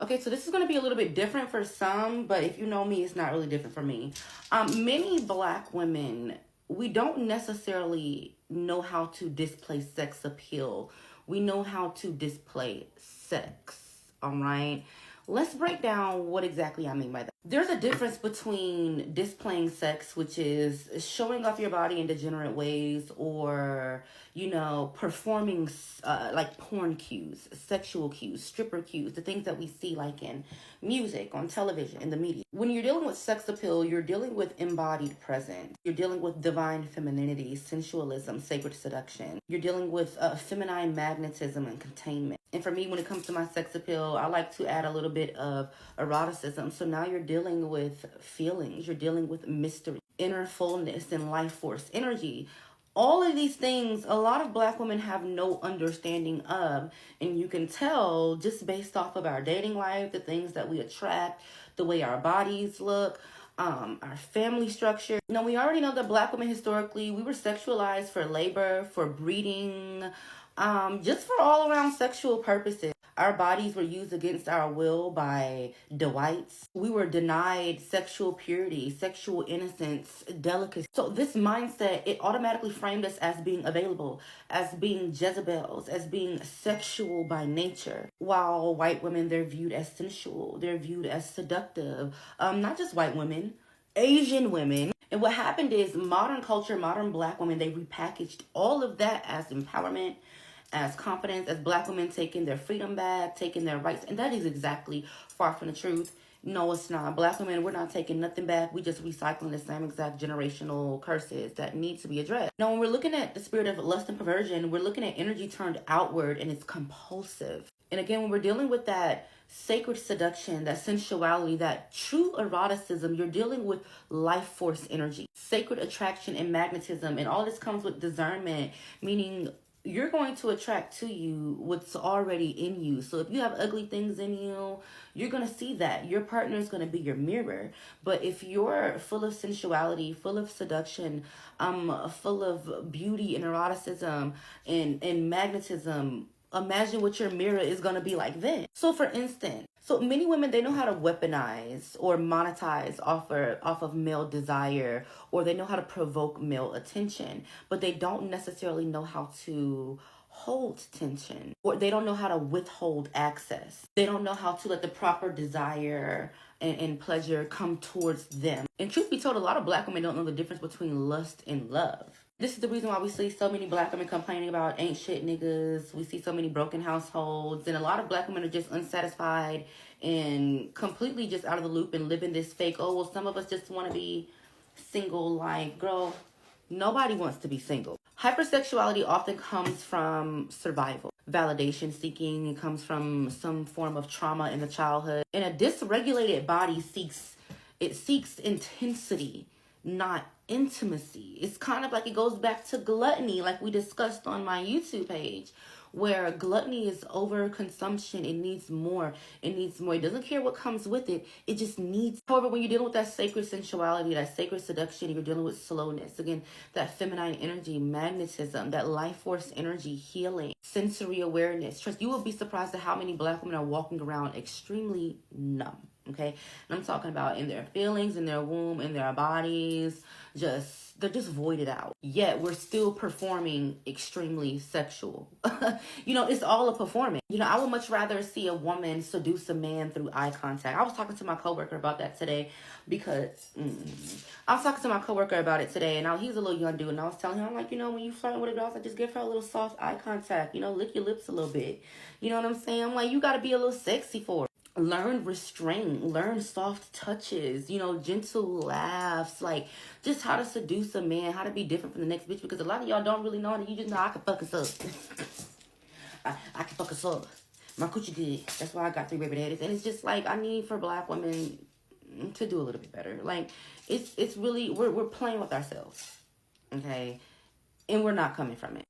Okay, so this is going to be a little bit different for some, but if you know me, it's not really different for me. Many Black women, we don't necessarily know how to display sex appeal. We know how to display sex, all right? Let's break down what exactly I mean by that. There's a difference between displaying sex, which is showing off your body in degenerate ways, or, you know, performing like porn cues, sexual cues, stripper cues, the things that we see like in music, on television, in the media. When you're dealing with sex appeal, you're dealing with embodied presence. You're dealing with divine femininity, sensualism, sacred seduction. You're dealing with feminine magnetism and containment. And for me, when it comes to my sex appeal, I like to add a little bit of eroticism. So now you're dealing with feelings, you're dealing with mystery, inner fullness, and life force energy. All of these things, a lot of Black women have no understanding of. And you can tell just based off of our dating life, the things that we attract, the way our bodies look, our family structure. You know, we already know that Black women historically, we were sexualized for labor, for breeding, just for all around sexual purposes. Our bodies were used against our will by Dwights. We were denied sexual purity, sexual innocence, delicacy. So this mindset, it automatically framed us as being available, as being Jezebels, as being sexual by nature. While white women, they're viewed as sensual, they're viewed as seductive. Not just white women, Asian women. And what happened is modern culture, modern Black women, they repackaged all of that as empowerment, as confidence, as Black women taking their freedom back, taking their rights. And that is exactly far from the truth. No, it's not. Black women, we're not taking nothing back. We just recycling the same exact generational curses that need to be addressed. Now, when we're looking at the spirit of lust and perversion, we're looking at energy turned outward, and it's compulsive. And again, when we're dealing with that sacred seduction, that sensuality, that true eroticism, you're dealing with life force energy, sacred attraction and magnetism. And all this comes with discernment, meaning you're going to attract to you what's already in you. So if you have ugly things in you, you're going to see that. Your partner is going to be your mirror. But if you're full of sensuality, full of seduction, full of beauty and eroticism and magnetism, imagine what your mirror is going to be like then. So for instance, so many women, they know how to weaponize or monetize off of male desire, or they know how to provoke male attention, but they don't necessarily know how to hold tension, or they don't know how to withhold access. They don't know how to let the proper desire and pleasure come towards them. And truth be told, a lot of Black women don't know the difference between lust and love. This is the reason why we see so many Black women complaining about ain't shit niggas. We see so many broken households. And a lot of Black women are just unsatisfied and completely just out of the loop and living this fake, oh, well, some of us just want to be single. Like, girl, nobody wants to be single. Hypersexuality often comes from survival. Validation seeking comes from some form of trauma in the childhood. And a dysregulated body seeks intensity, not intimacy. It's kind of like it goes back to gluttony, like we discussed on my YouTube page, where gluttony is overconsumption. It needs more. It needs more. It doesn't care what comes with it. It just needs. However, when you're dealing with that sacred sensuality, that sacred seduction, you're dealing with slowness. Again, that feminine energy, magnetism, that life force energy, healing, sensory awareness. Trust, you will be surprised at how many Black women are walking around extremely numb. Okay, and I'm talking about in their feelings, in their womb, in their bodies, they're just voided out. Yet we're still performing extremely sexual. You know, it's all a performance. You know, I would much rather see a woman seduce a man through eye contact. I was talking to my coworker about that today because I was talking to my coworker about it today, and he's a little young dude, and I was telling him, I'm like, you know, when you flirt with a girl, I was like, just give her a little soft eye contact. You know, lick your lips a little bit. You know what I'm saying? I'm like, you got to be a little sexy for it. Learn restraint, learn soft touches, you know, gentle laughs, like just how to seduce a man, how to be different from the next bitch, because a lot of y'all don't really know it. You just know I can fuck us up. I can fuck us up. My coochie good. That's why I got 3 baby daddies. And it's just like, I need for Black women to do a little bit better. Like, it's really, we're playing with ourselves, okay? And we're not coming from it.